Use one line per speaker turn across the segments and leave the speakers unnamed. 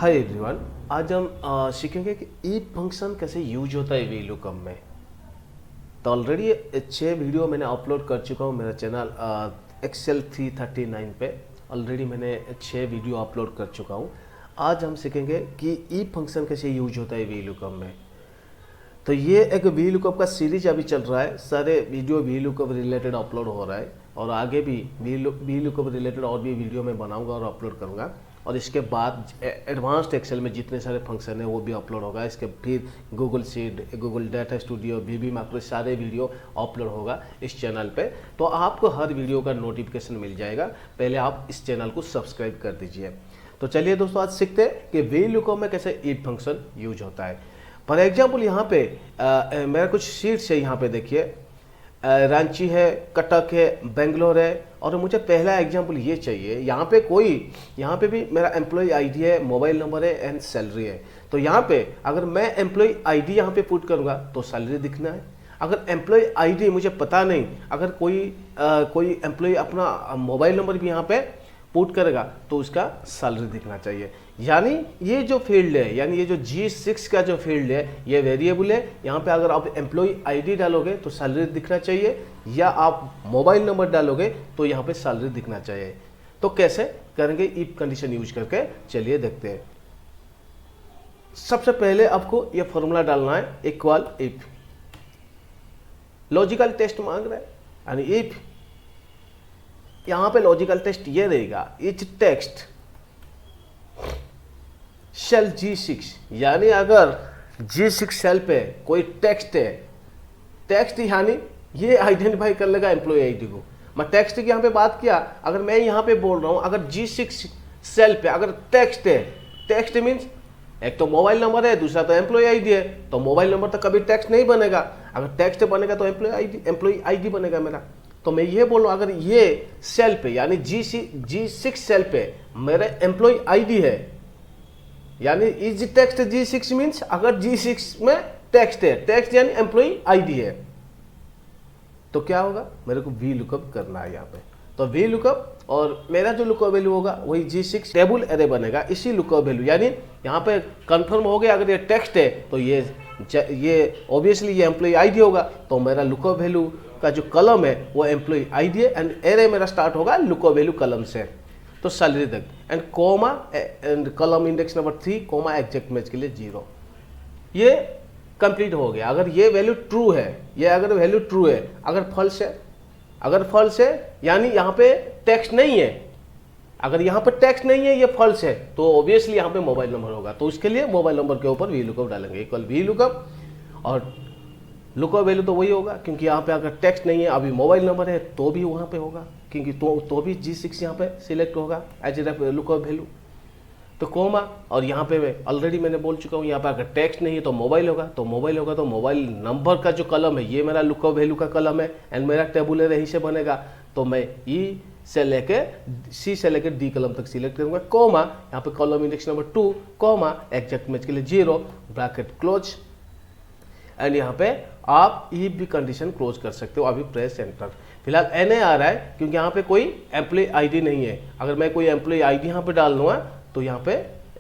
Hi everyone, आज हम सीखेंगे कि if फंक्शन कैसे यूज होता है VLOOKUP में। तो ऑलरेडी 6 वीडियो मैंने अपलोड कर चुका हूँ मेरा चैनल एक्सेल 339 पे। ऑलरेडी मैंने 6 वीडियो अपलोड कर चुका हूँ। आज हम सीखेंगे कि if फंक्शन कैसे यूज होता है VLOOKUP में। तो ये एक VLOOKUP का सीरीज अभी चल रहा है, सारे वीडियो VLOOKUP रिलेटेड अपलोड हो रहा है और आगे भी VLOOKUP रिलेटेड और भी वीडियो मैं बनाऊंगा और अपलोड करूंगा। और इसके बाद एडवांस्ड एक्सेल में जितने सारे फंक्शन है वो भी अपलोड होगा। इसके फिर Google sheet, Google data studio, VB macro, सारे वीडियो अपलोड होगा इस चैनल पे। तो आपको हर वीडियो का नोटिफिकेशन मिल जाएगा। पहले आप इस चैनल को सब्सक्राइब कर दीजिए। तो चलिए दोस्तों, आज सीखते हैं कि VLOOKUP में कैसे if फंक्शन यूज होता है। फॉर एग्जाम्पल यहाँ पे मेरा कुछ शीट्स है। यहाँ पे देखिए रांची है, कटक है, बेंगलोर है और मुझे पहला एग्जाम्पल ये चाहिए। यहाँ पे भी मेरा एम्प्लॉय आईडी है, मोबाइल नंबर है एंड सैलरी है। तो यहाँ पे अगर मैं एम्प्लॉय आईडी यहाँ पे पुट करूँगा तो सैलरी दिखना है। अगर एम्प्लॉय आईडी मुझे पता नहीं, अगर कोई एम्प्लॉय अपना मोबाइल नंबर भी यहाँ पे पुट करेगा तो उसका सैलरी दिखना चाहिए। यानी ये जो फील्ड है, यानी ये जो G6 का जो फील्ड है, ये वेरिएबल है। यहाँ पे अगर आप एम्प्लॉय आईडी डालोगे तो सैलरी दिखना चाहिए, या आप मोबाइल नंबर डालोगे तो यहाँ पे सैलरी दिखना चाहिए। तो कैसे करेंगे इफ कंडीशन यूज करके, चलिए देखते हैं। सबसे पहले आपको ये फॉर्मूला डालना है, इक्वल इफ। लॉजिकल टेस्ट मांग रहा है, यानी इफ यहाँ पे लॉजिकल टेस्ट ये रहेगा, इच टेक्स्ट सेल G6, यानी अगर G6 सेल पे कोई टेक्स्ट है, टेक्स्ट यानी ये आइडेंटिफाई कर लेगा एम्प्लॉय आईडी को। मैं टेक्स्ट की यहाँ पे बात किया, अगर मैं यहाँ पे बोल रहा हूँ अगर G6 सेल पे अगर टेक्स्ट है, टेक्स्ट मीन्स एक तो मोबाइल नंबर है, दूसरा तो एम्प्लॉय आईडी है। तो मोबाइल नंबर तो कभी टेक्स्ट नहीं बनेगा, अगर टेक्स्ट बनेगा तो एम्प्लॉय आईडी बनेगा मेरा। तो मैं ये बोल रहा हूँ अगर ये सेल पे यानी G6 सेल पे मेरा एम्प्लॉय आईडी है, यानी इज टेक्स्ट G6 मीन्स अगर G6 में टेक्स्ट है, टेक्स्ट यानी एम्प्लॉय आईडी है, तो क्या होगा, मेरे को VLOOKUP करना है यहाँ पे। तो VLOOKUP और मेरा जो लुकअप वैल्यू होगा वही G6 टेबल एरे बनेगा, इसी लुकअप वैल्यू। यानी यहाँ पे कंफर्म हो गया अगर ये टेक्स्ट है तो ये ऑब्वियसली ये एम्प्लॉय आईडी होगा। तो मेरा लुकअप वैल्यू का जो कलम है वो एम्प्लॉय आईडी है एंड एरे मेरा स्टार्ट होगा लुकअप वैल्यू कलम से। तो सैलरी तक and comma and column index number 3 comma exact match के लिए 0। ये कंप्लीट हो गया। अगर ये वैल्यू ट्रू है, ये अगर वैल्यू ट्रू है, अगर फॉल्स है यानी यहाँ पे टेक्स्ट नहीं है। अगर यहाँ पे टेक्स्ट नहीं है, ये फॉल्स है, तो ऑब्वियसली यहाँ पे मोबाइल नंबर होगा। तो उसके लिए मोबाइल नंबर के ऊपर VLOOKUP डालेंगे, इक्वल VLOOKUP और लुकअप वैल्यू तो वही होगा, क्योंकि यहाँ पे अगर टेक्स्ट नहीं है, अभी मोबाइल नंबर है तो भी वहाँ पे होगा, क्योंकि तो भी G6 यहाँ पे सिलेक्ट होगा एज ए लुकअप वैल्यू। तो कोमा और यहाँ पे ऑलरेडी मैंने बोल चुका हूँ, यहाँ पे अगर टेक्स्ट नहीं है तो मोबाइल होगा, तो मोबाइल नंबर का जो कलम है ये मेरा लुकअप वैल्यू का कलम है एंड मेरा टेबुलर यहीं से बनेगा। तो मैं E से लेके C से लेकर D कलम तक सिलेक्ट करूंगा, कोमा यहाँ पे column index number 2 comma exact match के लिए 0 ब्रैकेट क्लोज एंड यहाँ पे आप ई भी कंडीशन क्लोज कर सकते हो। अभी प्रेस एंटर। फिलहाल NA आ रहा है क्योंकि यहाँ पे कोई एम्प्लॉय आईडी नहीं है। अगर मैं कोई एम्प्लॉय आईडी यहाँ पे डाल लूँगा तो यहाँ पे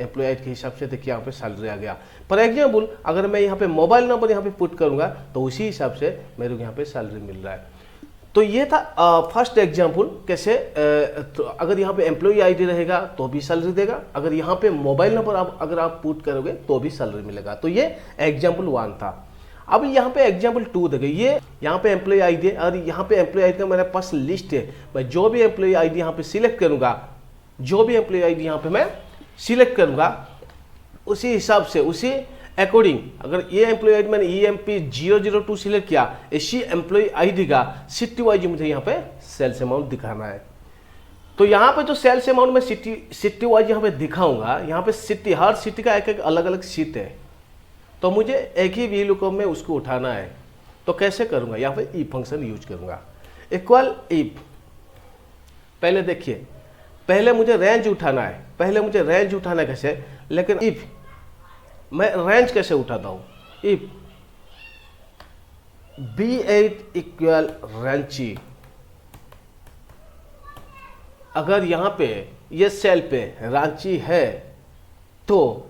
एम्प्लॉय आईडी के हिसाब से देखिए यहाँ पे सैलरी आ गया। फॉर एग्जाम्पल अगर मैं यहाँ पे मोबाइल नंबर यहाँ पे पुट करूँगा तो उसी हिसाब से मेरे को यहाँ पे सैलरी मिल रहा है। तो ये था फर्स्ट एग्जाम्पल कैसे तो अगर यहाँ पे एम्प्लॉय आईडी रहेगा तो भी सैलरी देगा, अगर यहाँ पे मोबाइल नंबर अगर आप पुट करोगे तो भी सैलरी मिलेगा। तो ये एग्जाम्पल 1 था। अब यहाँ पे एग्जाम्पल 2 देखिए, ये यहाँ पे एम्प्लॉय आईडी है और यहाँ पे एम्प्लॉय आईडी का मेरे पास लिस्ट है। मैं जो भी एम्प्लॉय आईडी यहाँ पे सिलेक्ट करूँगा, यहाँ पे मैं सिलेक्ट करूँगा उसी हिसाब से, उसी अकॉर्डिंग अगर ये एम्प्लॉय आईडी मैंने EMP002 सिलेक्ट किया, इसी एम्प्लॉय आईडी का सिटी वाइज मुझे यहाँ पे सेल्स अमाउंट दिखाना है। तो यहाँ पे जो सेल्स अमाउंट में सिटी वाइज यहाँ पे दिखाऊंगा, यहाँ पे सिटी, हर सिटी का एक अलग अलग सीट है, तो मुझे एक ही VLOOKUP में उसको उठाना है। तो कैसे करूँगा, यहाँ पे if फंक्शन यूज करूँगा, इक्वल if। पहले देखिए, पहले मुझे रेंज उठाना है, कैसे, लेकिन if मैं रेंज कैसे उठाता हूँ, if B8 इक्वल रांची। अगर यहाँ पे ये सेल पे रांची है तो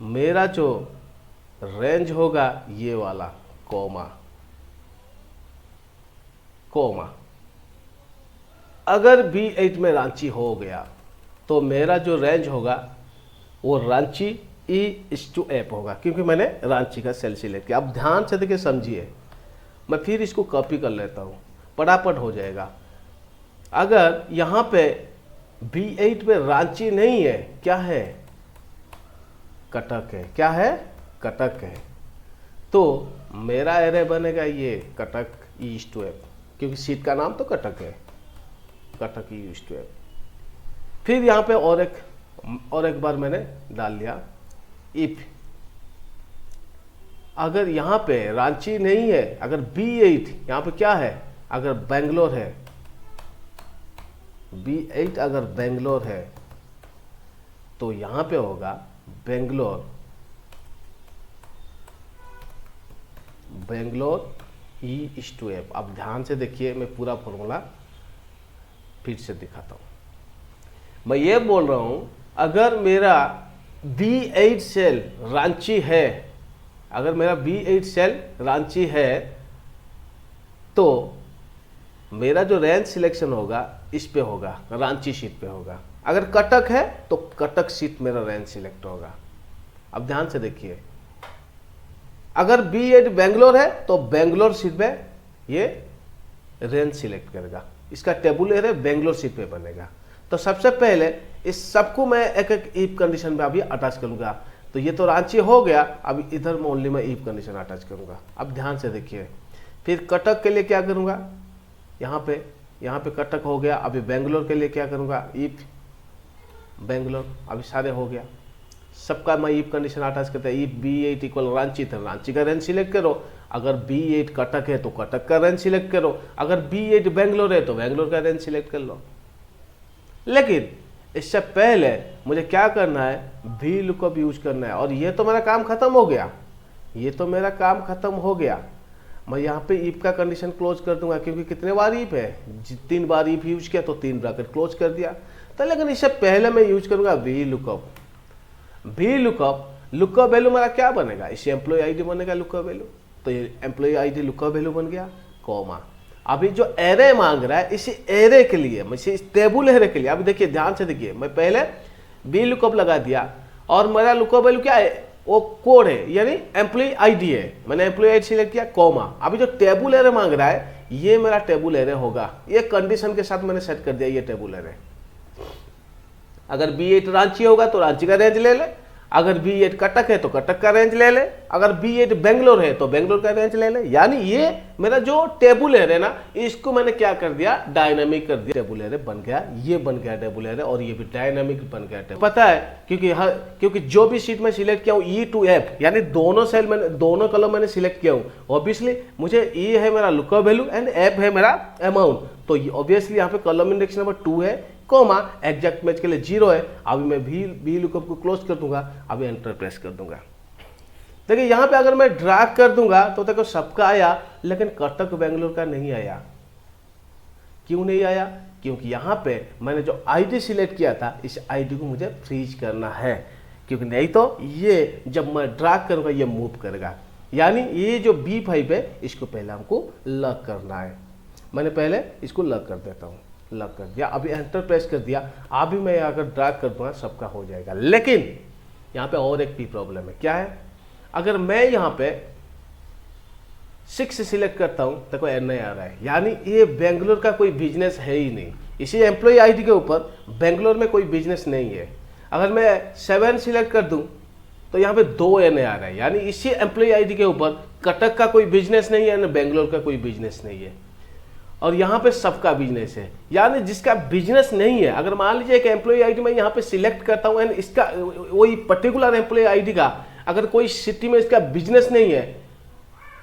मेरा जो रेंज होगा ये वाला कोमा कोमा। अगर B8 में रांची हो गया तो मेरा जो रेंज होगा वो रांची E/F होगा, क्योंकि मैंने रांची का सेल सिलेक्ट किया। अब ध्यान से देखिए, समझिए, मैं फिर इसको कॉपी कर लेता हूँ, फटाफट हो जाएगा। अगर यहाँ पे B8 में रांची नहीं है, क्या है, कटक है, क्या है, कटक है, तो मेरा एरे बनेगा ये कटक E/F, क्योंकि सीट का नाम तो कटक है, कटक E/F। फिर यहाँ पे और एक बार मैंने डाल लिया इफ। अगर यहाँ पे रांची नहीं है, अगर B8 यहाँ पे क्या है, अगर बेंगलोर है, B8 अगर बेंगलोर है तो यहाँ पे होगा बेंगलोर E/F। अब ध्यान से देखिए, मैं पूरा फॉर्मूला फिर से दिखाता हूँ। मैं ये बोल रहा हूँ, अगर मेरा B8 सेल रांची है, अगर मेरा B8 सेल रांची है तो मेरा जो रेंज सिलेक्शन होगा इस पे होगा, रांची सीट पे होगा। अगर कटक है तो कटक सीट मेरा रेंज सिलेक्ट होगा। अब ध्यान से देखिए, अगर B8 बेंगलोर है तो बेंगलोर सीट पे ये रेंज सिलेक्ट करेगा, इसका टेबुल एरे बेंगलोर सीट पे बनेगा। तो सबसे पहले इस सबको मैं एक एक इफ कंडीशन में अभी अटैच करूंगा। तो ये तो रांची हो गया, अब इधर में ओनली मैं इफ कंडीशन अटैच करूंगा। अब ध्यान से देखिए, फिर कटक के लिए क्या करूंगा, यहाँ पे कटक हो गया। अभी बेंगलोर के लिए क्या करूंगा, इफ बेंगलोर, अभी सारे हो गया, सबका मैं इफ कंडीशन अटैच करता है। इफ B8 इक्वल रांची तो रांची का रेंज सिलेक्ट करो, अगर B8 कटक है तो कटक का रेंज सिलेक्ट करो, अगर B8 बेंगलोर है तो बेंगलोर का रेंज सिलेक्ट कर लो। लेकिन इससे पहले मुझे क्या करना है, वी लुकअप यूज करना है। और ये तो मेरा काम खत्म हो गया, ये तो मेरा काम खत्म हो गया। मैं यहाँ पे इफ का कंडीशन क्लोज कर दूंगा, क्योंकि कितने बार इफ है, 3 बार इफ यूज किया तो 3 ब्रैकेट क्लोज कर दिया। तो लेकिन इससे पहले मैं यूज करूंगा V lookup. V lookup value मेरा क्या बनेगा, इससे एम्प्लॉय आईडी बनेगा लुकअप वैल्यू। तो ये एम्प्लॉय आईडी लुकअप वैल्यू बन गया, कॉमा। अभी जो एरे मांग रहा है, इसी एरे के लिए, इस टेबुल एरे के लिए, अभी देखिए ध्यान से देखिए, मैं पहले वी लुकअप लगा दिया और मेरा लुकअप वैल्यू क्या है, वो कोड है, यानी एम्प्लॉय आईडी है। मैंने एम्प्लॉय आईडी सिलेक्ट किया, कॉमा। अभी जो टेबुल एरे मांग रहा है ये मेरा टेबुल एरे होगा, ये कंडीशन के साथ मैंने सेट कर दिया ये टेबुल एरे। अगर B8 रांची होगा तो रांची का रेंज ले ले, अगर B8 कटक है तो कटक का रेंज ले ले, अगर B8 बेंगलोर है तो बेंगलोर का रेंज ले ले। यानी ये मेरा जो टेबुल एरे ना, इसको मैंने क्या कर दिया, डायनामिक कर दिया। टेबुल एरे बन गया, ये बन गया टेबुल एरे, और ये भी डायनामिक बन गया टेबुल। पता है, क्योंकि जो भी सीट में सिलेक्ट किया हूँ E/F, यानी दोनों सेल मैंने, दोनों कॉलम मैंने सिलेक्ट किया हूँ। ऑब्वियसली मुझे E है मेरा लुकअप वैल्यू एंड F है मेरा अमाउंट। तो ऑब्वियसली यहाँ पे कॉलम इंडेक्स नंबर 2 है, कोमा, एग्जैक्ट मैच के लिए 0 है। अभी मैं वी लुकअप को क्लोज कर दूंगा, अभी एंटर प्रेस कर दूंगा। देखिए यहाँ पे अगर मैं ड्रैग कर दूंगा तो देखो सबका आया, लेकिन कटक बेंगलोर का नहीं आया। क्यों नहीं आया, क्योंकि यहाँ पे मैंने जो आईडी सिलेक्ट किया था, इस आईडी को मुझे फ्रीज करना है, क्योंकि नहीं तो ये जब मैं ड्रैग करूंगा ये मूव करेगा। यानी ये जो B5 है इसको पहले हमको लॉक करना है। मैंने पहले इसको लॉक कर देता हूँ, लॉक कर दिया, अभी एंटर प्रेस कर दिया। अभी मैं अगर ड्रैग कर दूंगा सबका हो जाएगा। लेकिन यहाँ पे और एक भी प्रॉब्लम है, क्या है, अगर मैं यहाँ पे 6 सिलेक्ट करता हूँ तो कोई नहीं आ रहा है, यानी ये बेंगलोर का कोई बिजनेस है ही नहीं। इसी एम्प्लॉय आईडी के ऊपर बेंगलोर में कोई बिजनेस नहीं है। अगर मैं 7 सिलेक्ट कर दूँ तो यहाँ पे 2 आ रहा है, यानी इसी एम्प्लॉय आईडी के ऊपर कटक का कोई बिजनेस नहीं है, ना बेंगलोर का कोई बिजनेस नहीं है, और यहाँ पे सबका बिजनेस है। यानी जिसका बिजनेस नहीं है, अगर मान लीजिए एक एम्प्लॉय आईडी मैं यहाँ पे सिलेक्ट करता हूँ एंड इसका वही पर्टिकुलर एम्प्लॉय आईडी का अगर कोई सिटी में इसका बिजनेस नहीं है,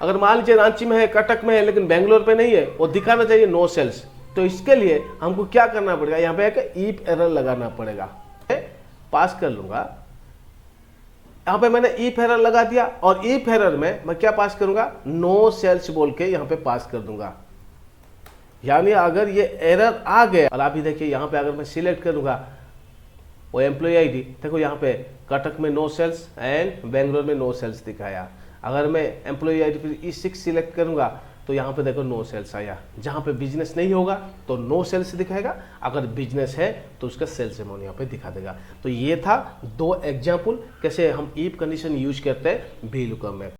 अगर मान लीजिए रांची में है, कटक में है, लेकिन बेंगलोर पे नहीं है, वो दिखाना चाहिए नो सेल्स। तो इसके लिए हमको क्या करना पड़ेगा, यहाँ पे एक इफ एरर लगाना पड़ेगा। पास कर लूंगा, यहाँ पे मैंने इफ एरर लगा दिया, और इफ एरर में मैं क्या पास करूंगा, नो सेल्स बोल के यहाँ पे पास कर दूंगा। यानी अगर ये एरर आ गया, और अभी देखिए यहाँ पे अगर मैं सिलेक्ट करूंगा वो एम्प्लॉय आईडी देखो यहाँ पे कटक में नो सेल्स एंड बेंगलोर में नो सेल्स दिखाया। अगर मैं एम्प्लॉय आईडी पे E6 सिलेक्ट करूंगा तो यहाँ पे देखो नो सेल्स आया। जहाँ पे बिजनेस नहीं होगा तो नो सेल्स दिखाएगा, अगर बिजनेस है तो उसका सेल्स अमाउंट यहाँ पे दिखा देगा। तो ये था 2 एग्जाम्पल कैसे हम इफ कंडीशन यूज करते हैं VLOOKUP में।